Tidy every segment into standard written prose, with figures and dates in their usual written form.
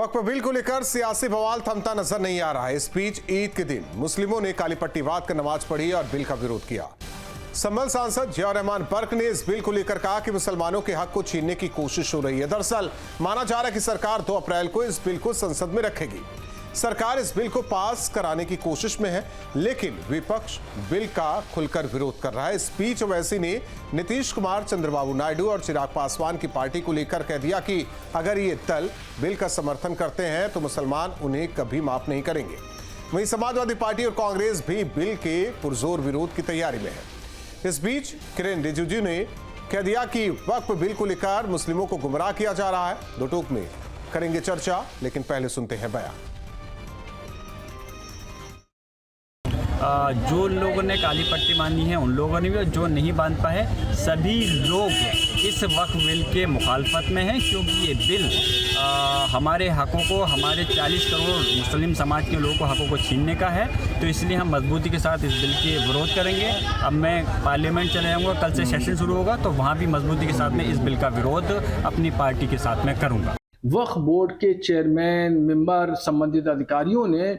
वक्फ bill को लेकर सियासी बवाल थमता नजर नहीं आ रहा है। इस बीच ईद के दिन मुस्लिमों ने काली पट्टी बांध कर नमाज पढ़ी और बिल का विरोध किया। संभल सांसद जिया रहमान बर्क ने इस बिल को लेकर कहा कि मुसलमानों के हक को छीनने की कोशिश हो रही है। दरअसल माना जा रहा है कि सरकार 2 अप्रैल को इस बिल को संसद में रखेगी। सरकार इस बिल को पास कराने की कोशिश में है, लेकिन विपक्ष बिल का खुलकर विरोध कर रहा है। इस बीच ओवैसी ने नीतीश कुमार, चंद्रबाबू नायडू और चिराग पासवान की पार्टी को लेकर कह दिया कि अगर ये दल बिल का समर्थन करते हैं तो मुसलमान उन्हें कभी माफ नहीं करेंगे। वहीं समाजवादी पार्टी और कांग्रेस भी बिल के पुरजोर विरोध की तैयारी में है। इस बीच किरेन रिजिजू ने कह दिया कि वक्फ बिल को लेकर मुस्लिमों को गुमराह किया जा रहा है। दो टूक में करेंगे चर्चा, लेकिन पहले सुनते हैं बयान। जो लोगों ने काली पट्टी बांधी है उन लोगों ने भी, जो नहीं बांध पाए सभी लोग इस वक्फ बिल के मुखालफत में हैं, क्योंकि ये बिल हमारे हकों को, हमारे 40 करोड़ मुस्लिम समाज के लोगों को हकों को छीनने का है। तो इसलिए हम मजबूती के साथ इस बिल के विरोध करेंगे। अब मैं पार्लियामेंट चले जाऊँगा, कल से सेशन शुरू होगा, तो वहाँ भी मजबूती के साथ में इस बिल का विरोध अपनी पार्टी के साथ में करूँगा। वक्फ बोर्ड के चेयरमैन, मेंबर, संबंधित अधिकारियों ने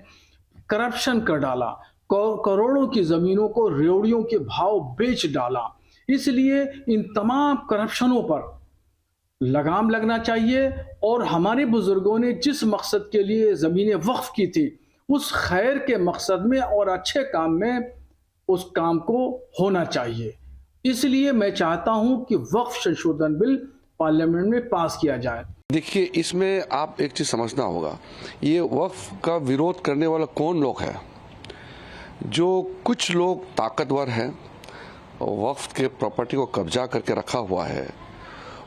करप्शन कर डाला, करोड़ों की जमीनों को रेवड़ियों के भाव बेच डाला। इसलिए इन तमाम करप्शनों पर लगाम लगना चाहिए और हमारे बुजुर्गों ने जिस मकसद के लिए जमीनें वक्फ की थी, उस खैर के मकसद में और अच्छे काम में उस काम को होना चाहिए। इसलिए मैं चाहता हूं कि वक्फ संशोधन बिल पार्लियामेंट में पास किया जाए। देखिए, इसमें आप एक चीज समझना होगा, ये वक्फ का विरोध करने वाला कौन लोग है। जो कुछ लोग ताकतवर हैं, वक्फ के प्रॉपर्टी को कब्जा करके रखा हुआ है,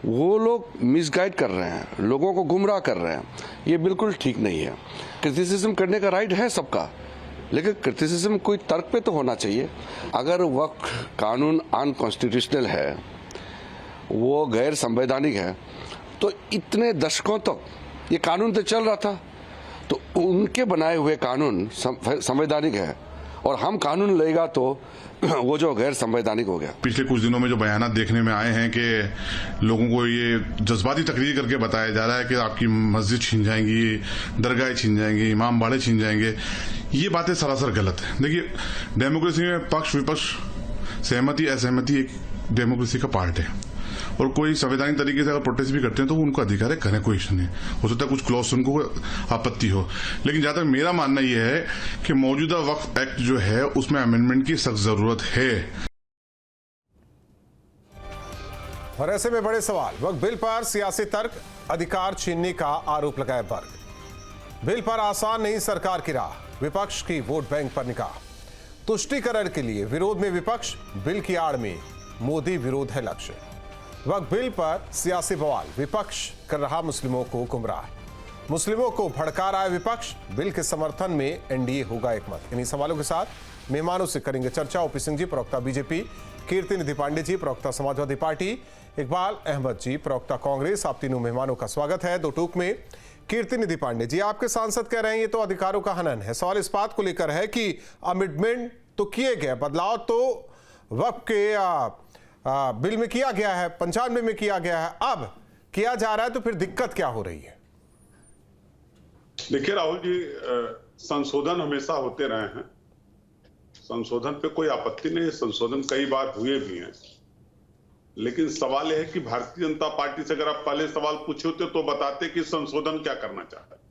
वो लोग मिसगाइड कर रहे हैं, लोगों को गुमराह कर रहे हैं। ये बिल्कुल ठीक नहीं है। क्रिटिसिज्म करने का राइट है सबका, लेकिन क्रिटिसिज्म कोई तर्क पे तो होना चाहिए। अगर वक्फ कानून अनकॉन्स्टिट्यूशनल है, वो गैर संवैधानिक है, तो इतने दशकों तक ये कानून तो चल रहा था, तो उनके बनाए हुए कानून संवैधानिक है और हम कानून लेगा तो वो जो गैर संवैधानिक हो गया। पिछले कुछ दिनों में जो बयानात देखने में आए हैं कि लोगों को ये जज्बाती तकरीर करके बताया जा रहा है कि आपकी मस्जिद छीन जाएंगी, दरगाहें छीन जाएंगी, इमाम बाड़े छीन जाएंगे, ये बातें सरासर गलत है। देखिए, डेमोक्रेसी में पक्ष विपक्ष, सहमति असहमति एक डेमोक्रेसी का पार्ट है, और कोई संवैधानिक तरीके से अगर प्रोटेस्ट भी करते हैं तो उनको अधिकार है, करें, कोई इश्यू नहीं। हो सकता है कुछ क्लॉज से उनको आपत्ति हो, लेकिन जहां तक मेरा मानना यह है कि मौजूदा वक्फ एक्ट जो है उसमें अमेंडमेंट की सख्त जरूरत है। और ऐसे में बड़े सवाल, वक्फ बिल पर सियासी तर्क, अधिकार छीनने का आरोप लगाया बर्क। बिल पर आसान नहीं सरकार की राह, विपक्ष की वोट बैंक पर निगाह। तुष्टीकरण के लिए विरोध में विपक्ष, बिल की आड़ में मोदी विरोध है लक्ष्य। वक्फ बिल पर सियासी बवाल, विपक्ष कर रहा मुस्लिमों को गुमराह, मुस्लिमों को भड़का रहा है विपक्ष, बिल के समर्थन में एनडीए होगा एकमत। इन्हीं सवालों के साथ मेहमानों से करेंगे चर्चा। ओपी सिंह जी, प्रवक्ता बीजेपी, कीर्ति निधि पांडे जी, प्रवक्ता समाजवादी पार्टी, इकबाल अहमद जी, प्रवक्ता कांग्रेस। आप तीनों मेहमानों का स्वागत है। दो टूक में कीर्ति निधि पांडे जी, आपके सांसद कह रहे हैं ये तो अधिकारों का हनन है। सवाल इस बात को लेकर है कि अमेंडमेंट तो किए गए, बदलाव तो वक्फ के बिल में किया गया है, 95 में किया गया है, अब किया जा रहा है, तो फिर दिक्कत क्या हो रही है? देखिए राहुल जी, संशोधन हमेशा होते रहे हैं, संशोधन पे कोई आपत्ति नहीं, संशोधन कई बार हुए भी हैं। लेकिन सवाल यह है कि भारतीय जनता पार्टी से अगर आप पहले सवाल पूछे होते तो बताते कि संशोधन क्या करना चाहता है,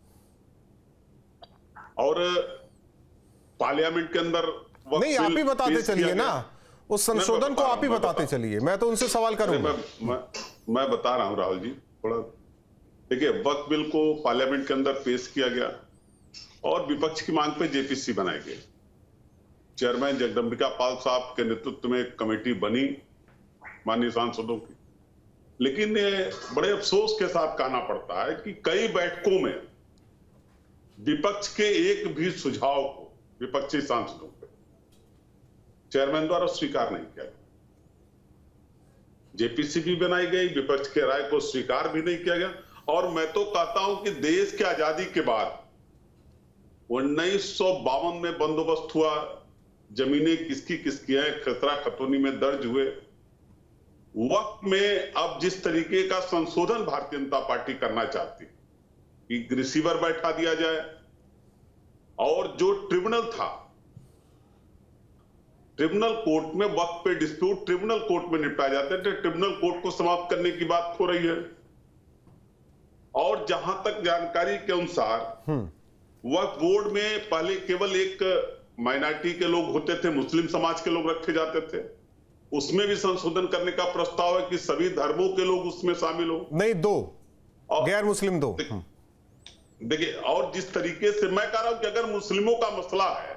और पार्लियामेंट के अंदर नहीं, आप ही बताते चलिए ना, उस संशोधन को आप ही बताते चलिए, मैं तो उनसे सवाल करूंगा। मैं बता रहा हूं राहुल जी, थोड़ा देखिए, वक्फ बिल को पार्लियामेंट के अंदर पेश किया गया और विपक्ष की मांग पे जेपीसी बनाई गई। चेयरमैन जगदम्बिका पाल साहब के नेतृत्व में एक कमेटी बनी माननीय सांसदों की, लेकिन बड़े अफसोस के साथ कहना पड़ता है कि कई बैठकों में विपक्ष के एक भी सुझाव को विपक्षी सांसदों पे चेयरमैन द्वारा स्वीकार नहीं किया गया। जेपीसी भी बनाई गई, विपक्ष के राय को स्वीकार भी नहीं किया गया। और मैं तो कहता हूं कि देश की आजादी के बाद 1952 में बंदोबस्त हुआ, जमीनें किसकी है, खसरा खतौनी में दर्ज हुए। वक्त में अब जिस तरीके का संशोधन भारतीय जनता पार्टी करना चाहती, कि रिसीवर बैठा दिया जाए और जो ट्रिब्यूनल था, ट्रिब्यूनल कोर्ट में वक्त पे डिस्प्यूट ट्रिब्यूनल कोर्ट में निपटाए जाते थे, ट्रिब्यूनल कोर्ट को समाप्त करने की बात हो रही है। और जहां तक जानकारी के अनुसार वक्फ बोर्ड में पहले केवल एक माइनॉरिटी के लोग होते थे, मुस्लिम समाज के लोग रखे जाते थे। उसमें भी संशोधन करने का प्रस्ताव है कि सभी धर्मों के लोग उसमें शामिल हो। नहीं, दो गैर मुस्लिम दो। देखिए, और जिस तरीके से मैं कह रहा हूं कि अगर मुस्लिमों का मसला है,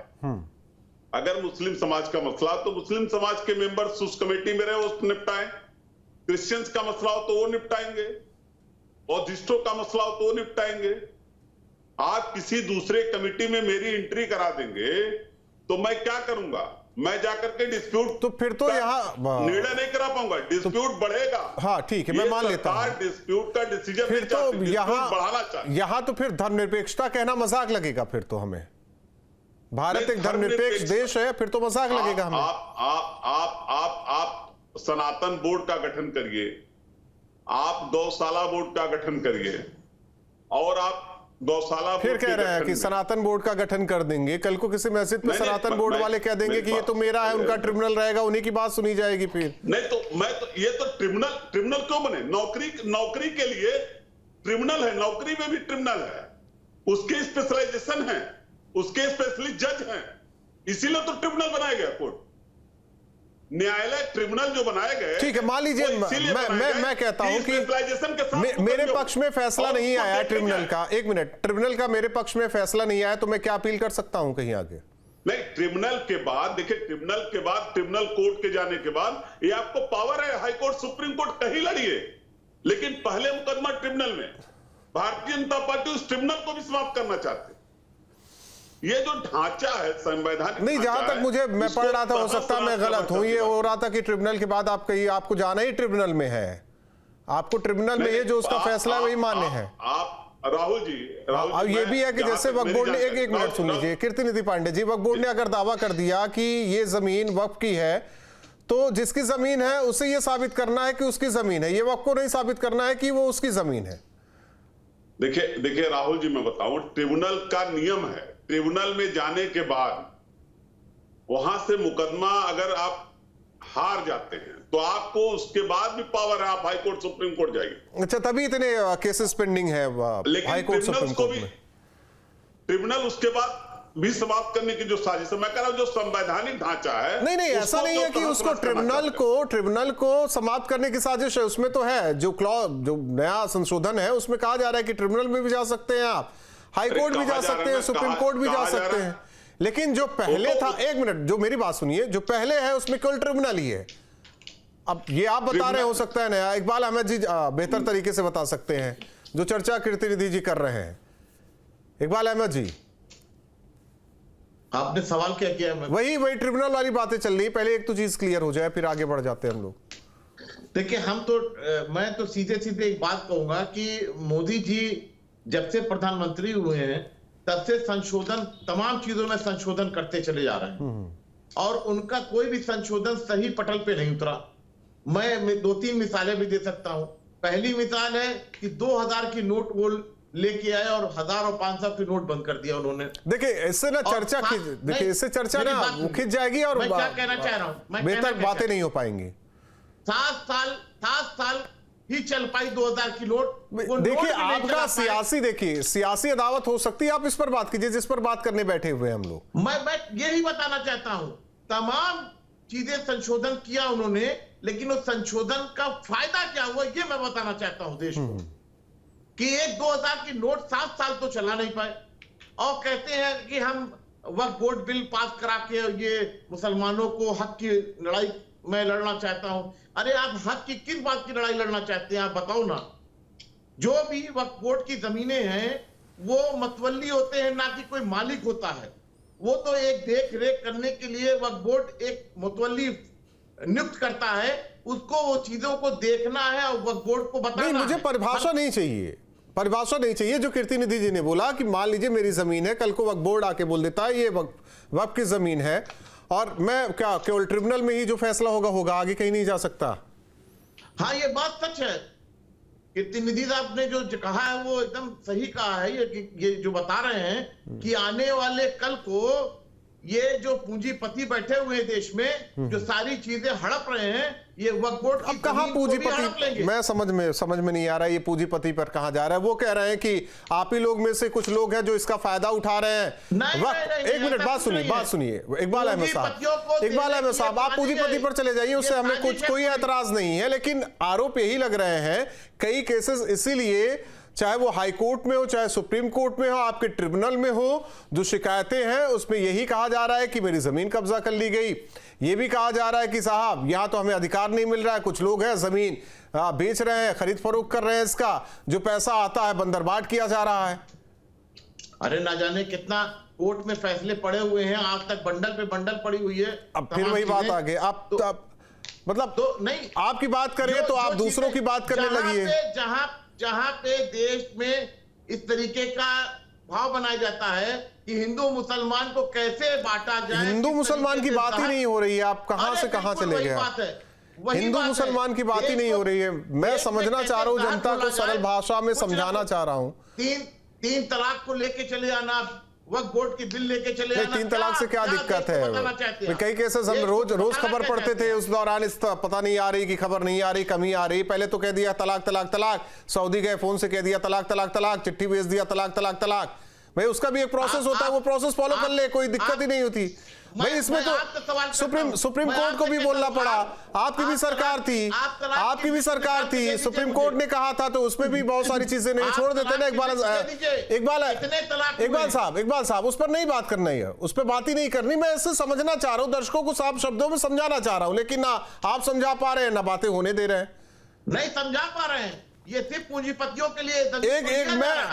अगर मुस्लिम समाज का मसला तो मुस्लिम समाज के मेंबर्स उस कमेटी में रहे, उसको निपटाएं। क्रिश्चियंस का मसला हो तो वो निपटाएंगे, बौद्धिस्टों का मसला हो तो वो निपटाएंगे। आप किसी दूसरे कमेटी में मेरी एंट्री करा देंगे तो मैं क्या करूंगा? मैं जाकर के डिस्प्यूट, तो फिर तो यहाँ निर्णय नहीं करा पाऊंगा, डिस्प्यूट बढ़ेगा। हाँ ठीक है, मैं मान लेता हूं। डिस्प्यूट का डिसीजन फिर तो यहाँ यहाँ तो फिर धर्मनिरपेक्षता कहना मजाक लगेगा। फिर तो हमें, भारत एक धर्मनिरपेक्ष देश है, फिर तो मजाक लगेगा हमें। आप सनातन बोर्ड का गठन करिए, आप गौशाला बोर्ड का गठन करिए, और आप गौशाला फिर कह रहे हैं कि सनातन बोर्ड का गठन कर देंगे। कल को किसी मस्जिद में सनातन बोर्ड वाले कह देंगे कि ये तो मेरा है, उनका ट्रिब्यूनल रहेगा, उन्हीं की बात सुनी जाएगी। फिर नहीं तो ये तो ट्रिब्यूनल क्यों बने? नौकरी के लिए ट्रिब्यूनल है, नौकरी में भी ट्रिब्यूनल है, उसके स्पेशलाइजेशन है, उसके स्पेशलिस्ट जज हैं, इसीलिए तो ट्रिब्यूनल बनाया गया। कोर्ट, न्यायालय, ट्रिब्यूनल जो बनाए गए, ठीक है, मान लीजिए मैं कहता हूं कि मेरे पक्ष में फैसला नहीं आया ट्रिब्यूनल का। एक मिनट, ट्रिब्यूनल का मेरे पक्ष में फैसला नहीं आया तो मैं क्या अपील कर सकता हूं कहीं आगे? नहीं, ट्रिब्यूनल के बाद देखिए, ट्रिब्यूनल के बाद, ट्रिब्यूनल कोर्ट के जाने के बाद ये आपको पावर है, हाई कोर्ट, सुप्रीम कोर्ट कहीं लड़िए, लेकिन पहले मुकदमा ट्रिब्यूनल में। भारतीय जनता पार्टी उस ट्रिब्यूनल को भी समाप्त करना चाहती है। ये जो ढांचा है संवैधानिक, नहीं, जहां तक मुझे, मैं पढ़ रहा था, हो सकता है मैं गलत हूं, ये हो रहा था कि ट्रिब्यूनल के बाद आपको जाना ही ट्रिब्यूनल में है, आपको ट्रिब्यूनल में ये जो उसका फैसला है वही मान्य है। आप राहुल जी, अब ये भी है कि जैसे वक्फ बोर्ड ने, एक मिनट सुन लीजिए कीर्तिनिधि पांडे जी, वक्फ बोर्ड ने अगर दावा कर दिया कि ये जमीन वक्फ की है, तो जिसकी जमीन है उसे ये साबित करना है कि उसकी जमीन है, ये वक्फ को नहीं साबित करना है कि वो उसकी जमीन है। देखिए राहुल जी, मैं बताऊं, ट्रिब्यूनल का नियम है, ट्रिब्यूनल में जाने के बाद वहां से मुकदमा अगर आप हार जाते हैं तो आपको उसके बाद भी पावर है, आप हाई कोर्ट, सुप्रीम कोर्ट जाइए। अच्छा, तभी इतने केसेस पेंडिंग है हाई कोर्ट, सुप्रीम कोर्ट में। ट्रिब्यूनल उसके बाद भी समाप्त करने की जो साजिश है, मैं कह रहा हूं जो संवैधानिक ढांचा है, नहीं ऐसा नहीं है कि उसको ट्रिब्यूनल को समाप्त करने की साजिश है। उसमें तो है जो नया संशोधन है, उसमें कहा जा रहा है कि ट्रिब्यूनल में भी जा सकते हैं आप, हाई कोर्ट भी जा सकते हैं, सुप्रीम कोर्ट भी जा सकते हैं। लेकिन जो पहले था, एक मिनट, जो मेरी बात सुनिए, जो पहले है उसमें केवल ट्रिब्यूनल ही है। अब ये आप बता रहे हो सकता है नया, इकबाल अहमद जी बेहतर तरीके से बता सकते हैं, जो चर्चा कीर्तिनिधि जी कर रहे हैं। इकबाल अहमद जी, आपने सवाल क्या किया? वही ट्रिब्यूनल वाली बातें चल रही, पहले एक तो चीज क्लियर हो जाए, फिर आगे बढ़ जाते हैं हम लोग। देखिए, मैं तो सीधे सीधे एक बात कहूंगा कि मोदी जी जब से प्रधानमंत्री हुए हैं तब से संशोधन, तमाम चीजों में संशोधन करते चले जा रहे हैं, और उनका कोई भी संशोधन सही पटल पे नहीं उतरा। मैं 2-3 मिसालें भी दे सकता हूं। पहली मिसाल है कि 2000 की नोट वो लेके आए और 1000 और 500 की नोट बंद कर दिया उन्होंने। देखिए, इससे ना चर्चा इससे चर्चा ना खिंच जाएगी और मैं क्या कहना चाह रहा हूं, बेहतर बातें नहीं हो पाएंगी। 7 साल ही चल पाई 2000 की नोट। देखिए, आपका सियासी अदावत हो सकती है, आप इस पर बात कीजिए जिस पर बात करने बैठे हुए हैं हम लोग। मैं यही बताना चाहता हूं, तमाम चीजें संशोधन किया उन्होंने, लेकिन उस संशोधन का फायदा क्या हुआ ये मैं बताना चाहता हूं देश को, कि एक 2000 की नोट 7 साल तो चला नहीं पाए, और कहते हैं कि हम वक्फ बोर्ड बिल पास करा के ये मुसलमानों को हक की लड़ाई मैं लड़ना चाहता हूं। अरे आप हक की किस बात की लड़ाई लड़ना चाहते हैं, आप बताओ ना। जो भी वक्फ बोर्ड की जमीनें हैं वो मतवल्ली होते हैं, ना कि कोई मालिक होता है। वो तो एक देख रेख करने के लिए वक्फ बोर्ड एक मुतवल्ली नियुक्त करता है, उसको वो चीजों को देखना है और वक्फ बोर्ड को बताना है। मुझे परिभाषा नहीं चाहिए जो कीर्तिनिधि जी ने बोला कि मान लीजिए मेरी जमीन है, कल को वक्फ बोर्ड आके बोल देता है ये वक्फ की जमीन है, और मैं क्या केवल ट्रिब्यूनल में ही जो फैसला होगा आगे कहीं नहीं जा सकता। हाँ, ये बात सच है कीर्तिनिधि साहब ने जो कहा है वो एकदम सही कहा है। ये जो बता रहे हैं कि आने वाले कल को ये जो पूंजीपति बैठे हुए हैं देश में, जो सारी चीजें हड़प रहे हैं, ये वक्फ बोर्ड की अब कहाँ पूंजीपति, मैं समझ में नहीं आ रहा है ये पूंजीपति पर कहाँ जा रहा है। वो कह रहे हैं कि आप ही लोग में से कुछ लोग हैं जो इसका फायदा उठा रहे हैं। एक मिनट बात सुनिए इकबाल अहमद साहब, आप पूंजीपति पर चले जाइए, उससे हमें कोई एतराज नहीं है, लेकिन आरोप यही लग रहे हैं कई केसेस इसीलिए, चाहे वो हाई कोर्ट में हो चाहे सुप्रीम कोर्ट में हो, आपके ट्रिब्यूनल में हो, जो शिकायतें हैं उसमें यही कहा जा रहा है कि मेरी जमीन कब्जा कर ली गई। ये भी कहा जा रहा है कि साहब यहां तो हमें अधिकार नहीं मिल रहा है, कुछ लोग हैं जमीन बेच रहे हैं, खरीद फरोख्त कर रहे हैं, इसका जो पैसा आता है बंदरबाट किया जा रहा है। अरे ना जाने कितना कोर्ट में फैसले पड़े हुए हैं, आज तक बंडल पे बंडल पड़ी हुई है। अब फिर वही बात आ गई, आप मतलब तो नहीं, आपकी बात करें तो आप दूसरों की बात करने लगी है। जहां पे देश में इस तरीके का भाव बनाया जाता है कि हिंदू मुसलमान को कैसे बांटा जाए, हिंदू मुसलमान की बात ही नहीं हो रही है। आप कहां से कहां चले गए? हिंदू मुसलमान की बात ही नहीं हो रही है। मैं समझना चाह रहा हूं, जनता को सरल भाषा में समझाना चाह रहा हूं। तीन तलाक को लेके चले आना, वक्फ बोर्ड की बिल लेके चले आना, 3 तलाक से क्या दिक्कत है? कई केसेस हम रोज खबर पढ़ते थे, उस दौरान इस पता नहीं आ रही कि खबर नहीं आ रही, कमी आ रही। पहले तो कह दिया तलाक तलाक तलाक, सऊदी गए फोन से कह दिया तलाक तलाक तलाक, चिट्ठी भेज दिया तलाक तलाक तलाक। भाई उसका भी एक प्रोसेस होता है, वो प्रोसेस फॉलो कर ले, कोई दिक्कत ही नहीं होती। भाई इसमें तो सुप्रीम कोर्ट को भी बोलना पड़ा, आपकी भी सरकार थी, सुप्रीम कोर्ट ने कहा था, तो उसमें भी बहुत सारी चीजें नहीं छोड़ देते ना। इकबाल साहब उस पर नहीं बात करना है, उस पर बात ही नहीं करनी। मैं इससे समझना चाह रहा हूं, दर्शकों को साफ शब्दों में समझाना चाह रहा हूं, लेकिन ना आप समझा पा रहे हैं ना बातें होने दे रहे हैं। नहीं समझा पा रहे हैं, ये सिर्फ पूंजीपतियों के लिए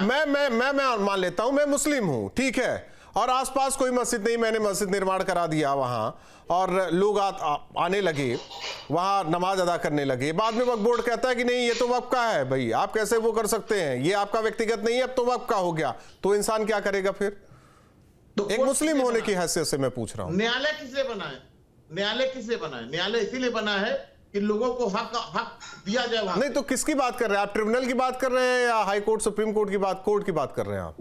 मैं मान लेता हूं, मैं मुस्लिम हूं, ठीक है, और आसपास कोई मस्जिद नहीं, मैंने मस्जिद निर्माण करा दिया वहां, और लोग आने लगे, वहां नमाज अदा करने लगे। बाद में वक्फ बोर्ड कहता है कि नहीं ये तो वक्फ का है, भाई आप कैसे वो कर सकते हैं, ये आपका व्यक्तिगत नहीं है, अब तो वक्फ का हो गया। तो इंसान क्या करेगा फिर? तो एक मुस्लिम होने की हैसियत से मैं पूछ रहा हूं, न्यायालय किसलिए बना है? न्यायालय इसीलिए बना है कि लोगों को हक दिया जाए। नहीं तो किसकी बात कर रहे हैं आप? ट्रिब्यूनल की बात कर रहे हैं या हाई कोर्ट सुप्रीम कोर्ट की बात कर रहे हैं आप?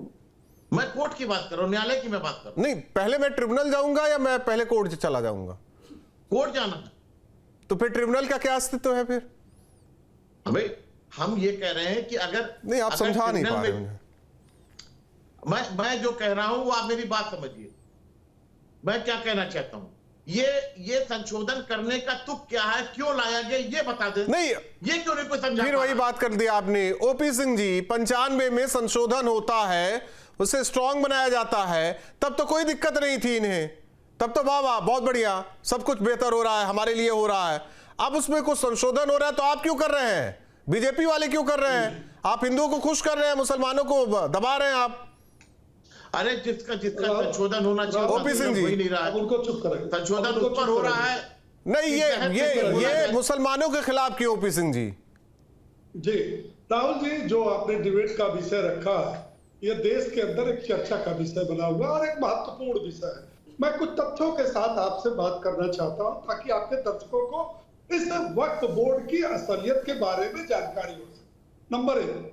मैं कोर्ट की बात कर रहा हूं, न्यायालय की मैं बात कर रहा हूं। नहीं, पहले मैं ट्रिब्यूनल जाऊंगा या मैं पहले कोर्ट चला जाऊंगा? कोर्ट जाना। तो फिर ट्रिब्यूनल का क्या अस्तित्व है? फिर भाई हम ये कह रहे हैं कि अगर नहीं, आप समझा नहीं पा रहे हैं। मैं जो कह रहा हूं वो आप मेरी बात समझिए। मैं क्या कहना चाहता हूं, ये संशोधन करने का तुक क्या है, क्यों लाया गया, ये बता दे। नहीं, ये क्यों नहीं कोई समझा? फिर वही बात कर दी आपने। ओपी सिंह जी, 95 में संशोधन होता है, उसे स्ट्रांग बनाया जाता है, तब तो कोई दिक्कत नहीं थी इन्हें, तब तो वाह बहुत बढ़िया, सब कुछ बेहतर हो रहा है, हमारे लिए हो रहा है। अब उसमें कुछ संशोधन हो रहा है तो आप क्यों कर रहे हैं? बीजेपी वाले क्यों कर रहे हैं? आप हिंदुओं को खुश कर रहे हैं, मुसलमानों को दबा रहे हैं आप। अरे जिसका संशोधन होना चाहिए ओपी सिंह जी, नहीं रहा है, उनको चुप करें। संशोधन ऊपर हो रहा है। नहीं, ये मुसलमानों के खिलाफ क्यों ओपी सिंह जी? जी राहुल जी, जो आपने डिबेट का विषय रखा, यह देश के अंदर एक चर्चा का विषय बना हुआ और एक महत्वपूर्ण विषय है। मैं कुछ तथ्यों के साथ आपसे बात करना चाहता हूं ताकि आपके दर्शकों को इस वक्फ बोर्ड की असलियत के बारे में जानकारी हो सके। नंबर 1,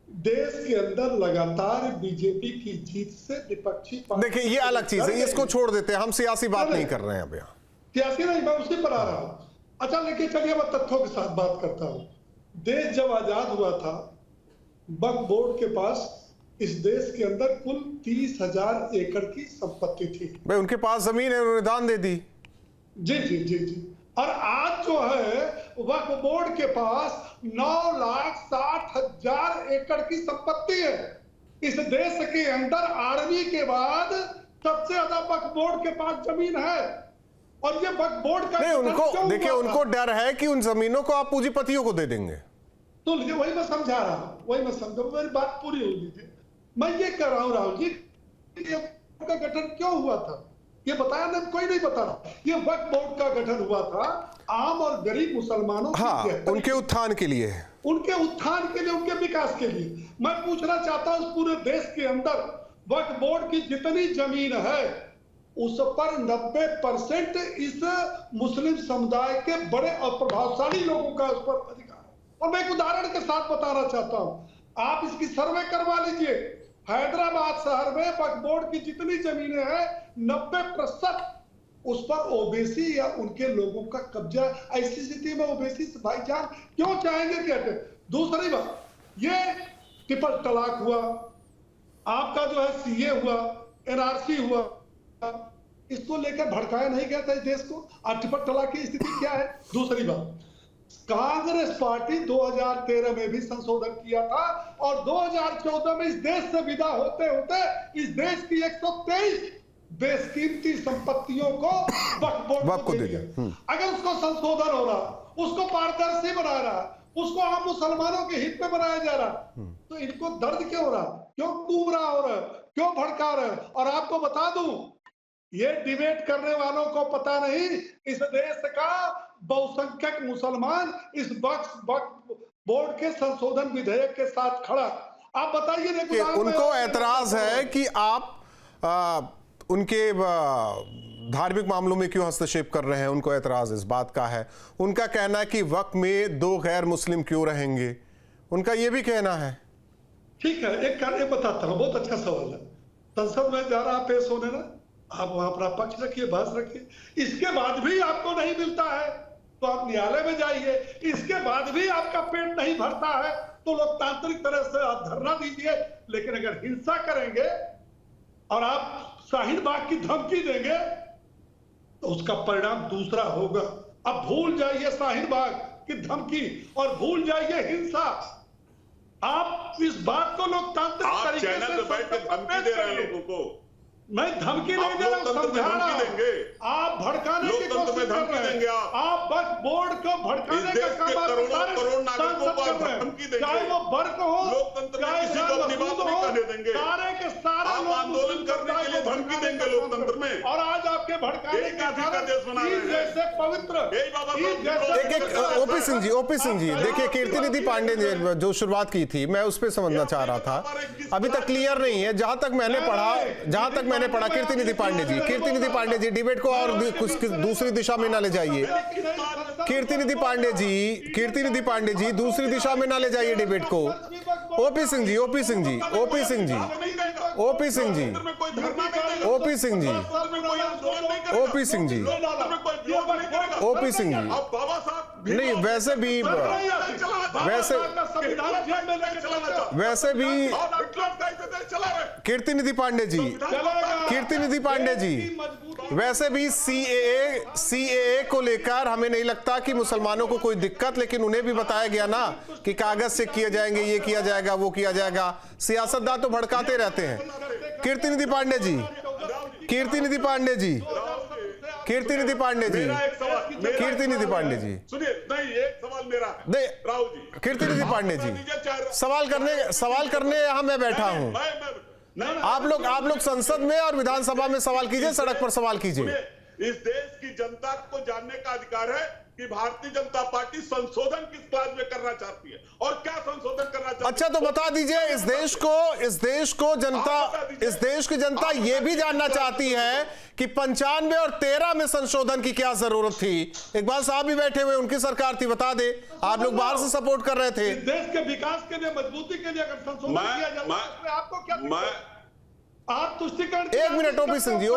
देश के अंदर लगातार बीजेपी की जीत से विपक्षी, देखिए ये अलग चीज है, इसको छोड़ देते हैं, हम सियासी बात नहीं कर रहे हैं। अब यहाँ सियासी नहीं, मैं उसी पर आ रहा हूँ। अच्छा लेकिन चलिए मैं तथ्यों के साथ बात करता हूँ। देश जब आजाद हुआ था, वक्फ बोर्ड के पास इस देश के अंदर कुल 30,000 एकड़ की संपत्ति थी। भाई उनके पास जमीन है, उन्होंने दान दे दी। जी जी जी जी। और आज जो है वक्फ बोर्ड के पास 9,60,000 एकड़ की संपत्ति है। इस देश के अंदर आर्मी के बाद सबसे ज्यादा वक्फ बोर्ड के पास जमीन है। और ये वक्फ बोर्ड का नहीं, उनको देखिए, उनको डर है कि उन जमीनों को आप पूंजीपतियों को दे देंगे। तो वही मैं समझा रहा हूं, मेरी बात पूरी हो गई थी। मैं ये कह रहा हूं राहुल जी, का गठन क्यों हुआ था ये बताया ना, कोई नहीं बता रहा। ये वक्फ बोर्ड का गठन हुआ था आम और गरीब मुसलमानों उनके उत्थान के लिए, उनके विकास के लिए। मैं पूछना चाहता हूं, पूरे देश के अंदर वक्फ बोर्ड की जितनी जमीन है उस पर 90% इस मुस्लिम समुदाय के बड़े और प्रभावशाली लोगों का उस पर अधिकार है। और मैं एक उदाहरण के साथ बताना चाहता हूं, आप इसकी सर्वे करवा लीजिए। हैदराबाद शहर में वक्फ बोर्ड की जितनी जमीनें हैं 90% उस पर ओबीसी या उनके लोगों का कब्जा। ऐसी स्थिति में ओबीसी भाईचार क्यों चाहेंगे कि हटे? दूसरी बात, ये ट्रिपल तलाक हुआ, आपका जो है सीए हुआ, एनआरसी हुआ, इसको लेकर भड़काया नहीं गया था इस देश को। और ट्रिपल तलाक की स्थिति क्या है? दूसरी बात, कांग्रेस पार्टी 2013 में भी संशोधन किया था और 2014 में इस देश से विदा होते होते इस देश की 123 बेशकीमती संपत्तियों को वक्फ बोर्ड को दे दिया। अगर उसको संशोधन हो रहा, उसको पारदर्शी बना रहा, उसको आम मुसलमानों के हित में बनाया जा रहा, तो इनको दर्द क्यों हो रहा, क्यों गुमराह हो रहा, क्यों भड़का रहे? और आपको बता दूं, ये डिबेट करने वालों को पता नहीं इस देश का बहुसंख्यक मुसलमान इस वक्फ बोर्ड के संशोधन विधेयक के साथ खड़ा। आप बताइए, उनको ऐतराज है कि आप उनके धार्मिक मामलों में क्यों हस्तक्षेप कर रहे हैं, उनको ऐतराज इस बात का है। उनका कहना है कि वक्फ में 2 गैर मुस्लिम क्यों रहेंगे, उनका यह भी कहना है। ठीक है, एक बताता हूं, बहुत अच्छा सवाल है। संसद में जा रहा पेश होने ना, आप वहां अपना पक्ष रखिए, बहस रखिए, इसके बाद भी आपको नहीं मिलता है तो आप न्यायालय में जाइए, इसके बाद भी आपका पेट नहीं भरता है तो लोकतांत्रिक तरह से आप धरना दीजिए। लेकिन अगर हिंसा करेंगे और आप शाहीन बाग की धमकी देंगे तो उसका परिणाम दूसरा होगा। अब भूल जाइए शाहीन बाग की धमकी और भूल जाइए हिंसा। आप इस बात को लोकतांत्रिक तरीके से बैठ के धमकी दे रहे हैं लोगों को। मैं धमकी नहीं दे रहा हूं, समझा रहा हूं। आप भड़काने की कोशिश कर रहे हैं, आप वक्फ बोर्ड को भड़काने का काम करोड़ नागरिकों को आप धमकी देंगे, चाहे वो वर्ग हो, लोकतंत्र में किसी को अपनी बात नहीं करने देंगे। सारे के सारे आप आंदोलन करने के लिए धमकी देंगे लोकतंत्र में, और आज आपके भड़काने का देश बना रहे हैं। जैसे पवित्र ओपी सिंह जी देखिए, कीर्तिनिधि पांडे ने जो शुरुआत की थी मैं उस पर समझना चाह रहा था, अभी तक क्लियर नहीं है। जहां तक मैंने पढ़ा कीर्तिनिधि पांडे जी डिबेट को और कुछ दूसरी दिशा में ना ले जाइए। कीर्तिनिधि पांडे जी दूसरी दिशा में ना ले जाइए डिबेट को। ओपी सिंह जी नहीं, वैसे भी कीर्तिनिधि पांडे जी वैसे भी सीएए को लेकर हमें नहीं लगता कि मुसलमानों को कोई दिक्कत, लेकिन उन्हें भी बताया गया ना कि कागज से किए जाएंगे, ये किया जाएगा, वो किया जाएगा। सियासतदान तो भड़काते रहते हैं। कीर्तिनिधि पांडे जी सुनिए, नहीं एक सवाल मेरा है राहुल जी। कीर्तिनिधि पांडे जी सवाल करने यहां मैं बैठा हूं। आप लोग संसद में और विधानसभा में सवाल कीजिए, सड़क पर सवाल कीजिए। इस देश की जनता को जानने का अधिकार है कि भारतीय जनता पार्टी संशोधन किस क्लास में करना चाहती है और क्या संशोधन करना चाहती है। अच्छा, तो बता दीजिए, इस देश की जनता ये भी जानना चाहती है कि 95 और 13 में संशोधन की क्या जरूरत थी। इकबाल साहब भी बैठे हुए, उनकी सरकार थी, बता दे। आप लोग बाहर से सपोर्ट कर रहे थे। देश के विकास के लिए, मजबूती के लिए अगर संशोधन किया जाए तो आपको क्या, आप तुष्टिकरण। एक मिनट, ओपी सिंह जी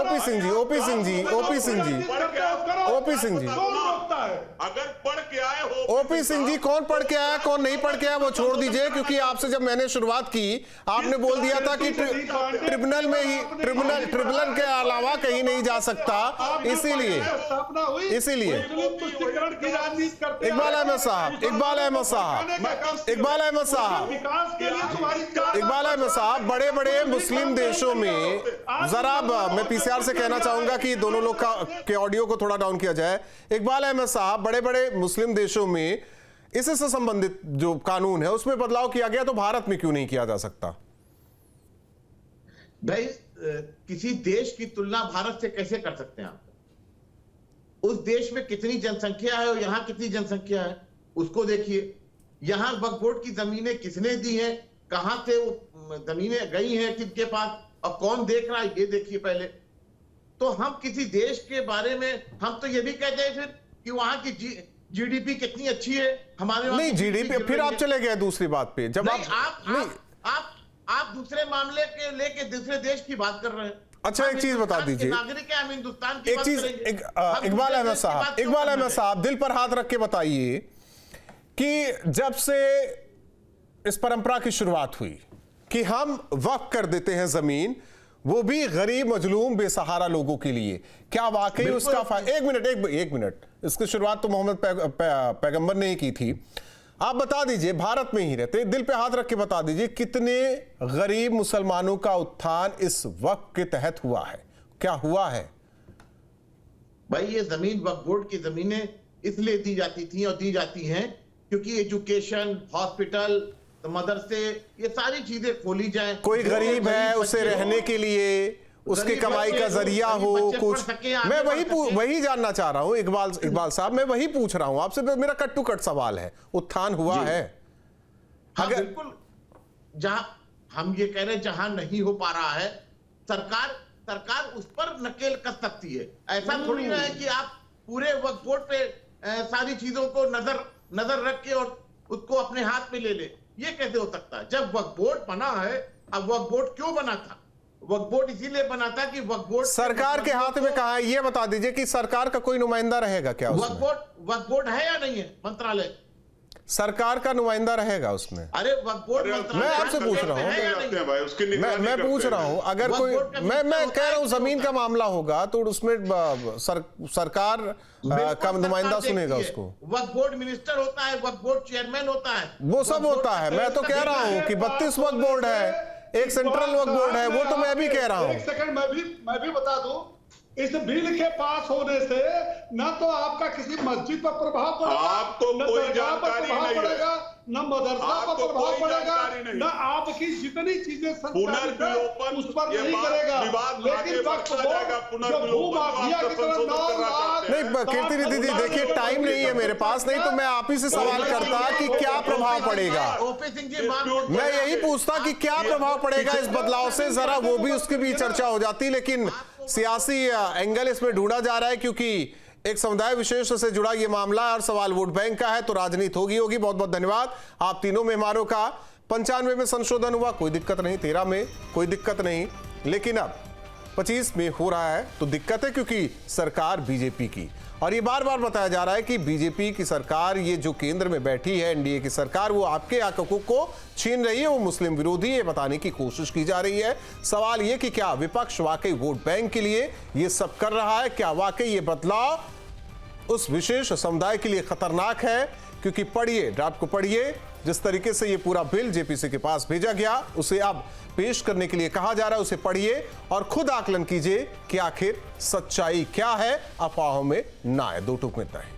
अगर पढ़ के आए हो, ओपी सिंह जी कौन पढ़ के आया कौन नहीं पढ़ के आया वो छोड़ दीजिए, क्योंकि आपसे जब मैंने शुरुआत की आपने बोल दिया था कि ट्रिब्यूनल में ही ट्रिब्यूनल के अलावा कहीं नहीं जा सकता। इसीलिए इकबाल अहमद साहब बड़े बड़े मुस्लिम देशों में, जरा मैं पीसीआर से कहना चाहूंगा कि दोनों लोग के ऑडियो को थोड़ा डाउन किया जाए। इकबाल अहमद साहब, बड़े बड़े मुस्लिम देशों में इससे संबंधित जो कानून है उसमें बदलाव किया गया, तो भारत में क्यों नहीं किया जा सकता? भाई, किसी देश की तुलना भारत से कैसे कर सकते हैं आप? उस देश में कितनी जनसंख्या है और यहां कितनी जनसंख्या है उसको देखिए। यहां वक्फ बोर्ड की जमीनें किसने दी हैं, कहां से वो जमीनें गई हैं किसके पास, और कौन देख रहा है, ये देखिए पहले। तो हम किसी देश के बारे में हम तो ये भी कहते हैं फिर कि वहां की जीडीपी कितनी अच्छी है हमारे वहाँ नहीं की जीडीपी, गिर फिर रही आप है। चले गए दूसरी बात पे। जब नहीं, नहीं आप दूसरे मामले के लेके दूसरे देश की बात कर रहे हैं। अच्छा, हम एक चीज बता हिंदुस्तान के दीजिए, नागरिक है, हम हिंदुस्तान की एक बात चीज करेंगे। हम इकबाल दूसरे अहमद देश की साहब, बात क्यों इकबाल करना अहमद है? साहब, दिल पर हाथ रख के बताइए कि जब से इस परंपरा की शुरुआत हुई कि हम वक्फ कर देते हैं जमीन, वो भी गरीब मजलूम बेसहारा लोगों के लिए, क्या वाकई उसका एक मिनट, इसकी शुरुआत तो मोहम्मद पैगंबर ने ही की थी। आप बता दीजिए, भारत में ही रहते, दिल पे हाथ रख के बता दीजिए, कितने गरीब मुसलमानों का उत्थान इस वक्फ के तहत हुआ है, क्या हुआ है? भाई ये जमीन वक्फ बोर्ड की जमीनें इसलिए दी जाती थी और दी जाती हैं क्योंकि एजुकेशन, हॉस्पिटल, मदरसे, ये सारी चीजें खोली जाएं। कोई जो गरीब है गरीब उसे बच्चे रहने हो, के लिए, उसके गरीब कमाई बच्चे का हो, जरिया गरीब हो बच्चे कुछ। पढ़ सकें, आगे मैं बढ़ सकें। वही जानना चाह रहा हूं इकबाल साहब, मैं वही पूछ रहा हूं आपसे, मेरा कट टू कट सवाल है, उत्थान हुआ है? हाँ अगर बिल्कुल, जहां हम ये कह रहे हैं जहां नहीं हो पा रहा है, सरकार उस पर नकेल कस सकती है। ऐसा थोड़ी ना है कि आप पूरे वक्फ बोर्ड पे सारी चीजों को नजर रख के और उसको अपने हाथ में ले ले, ये कैसे हो सकता है? जब वक्फ बोर्ड बना है, अब वक्फ बोर्ड क्यों बना था? वक्फ बोर्ड इसीलिए बना था कि वक्फ बोर्ड सरकार के हाथ में कहा है, ये बता दीजिए कि सरकार का कोई नुमाइंदा रहेगा क्या उसमें? वक्फ बोर्ड है या नहीं है मंत्रालय? सरकार का नुमाइंदा रहेगा उसमें? अरे वक्फ बोर्ड मैं आपसे पूछ रहा हूं, मैं पूछ रहा हूं, अगर कोई, मैं कह रहा हूं जमीन का मामला होगा तो उसमें सरकार का नुमाइंदा सुनेगा उसको। वक्फ बोर्ड मिनिस्टर होता है, वक्फ बोर्ड चेयरमैन होता है, वो सब होता है। मैं तो कह रहा हूं कि 32 वक्फ बोर्ड है, एक सेंट्रल वक्फ बोर्ड है, वो तो मैं भी कह रहा हूं। एक सेकंड, मैं भी बता दूं, इस बिल के पास होने से न तो आपका किसी मस्जिद पर प्रभाव पड़ेगा, आपको न कोई दरगाह पर जानकारी प्रभाव नहीं है। पड़ेगा, न मदरसा पर आपको प्रभाव कोई पड़ेगा, जानकारी नहीं। न आपकी जितनी चीजें संचालित है पुनर्विलोपन उस पर ये नहीं बात करेगा। विवाद लेकिन आगे वक्फ बढ़ता जाएगा। बोर्ड जो पुनर्विलोपन भूमाफिया की तरह संशोधन करना चाहते हैं। नहीं कीर्ति दीदी, देखिए टाइम नहीं है मेरे पास, नहीं तो मैं आप ही से सवाल करता कि क्या प्रभाव पड़ेगा। ओपी सिंह जी बात मैं यही पूछता कि क्या प्रभाव पड़ेगा इस बदलाव से, जरा वो भी उसकी भी चर्चा हो जाती, लेकिन सियासी एंगल इसमें ढूंढा जा रहा है क्योंकि एक समुदाय विशेष से जुड़ा ये मामला है और सवाल वोट बैंक का है, तो राजनीति होगी। बहुत बहुत धन्यवाद आप तीनों मेहमानों का। 95 में संशोधन हुआ, कोई दिक्कत नहीं, 13 में कोई दिक्कत नहीं, लेकिन अब 25 में हो रहा है तो दिक्कत है क्योंकि सरकार बीजेपी की, और ये बार बार बताया जा रहा है कि बीजेपी की सरकार, ये जो केंद्र में बैठी है एनडीए की सरकार, वो आपके हकों को छीन रही है, वो मुस्लिम विरोधी, ये बताने की कोशिश की जा रही है। सवाल ये कि क्या विपक्ष वाकई वोट बैंक के लिए ये सब कर रहा है? क्या वाकई ये बदलाव उस विशेष समुदाय के लिए खतरनाक है? क्योंकि पढ़िए, ड्राफ्ट को पढ़िए, जिस तरीके से ये पूरा बिल जेपीसी के पास भेजा गया, उसे अब पेश करने के लिए कहा जा रहा है, उसे पढ़िए और खुद आकलन कीजिए कि आखिर सच्चाई क्या है, अफवाहों में ना आए। 2 टूक में इतना ही।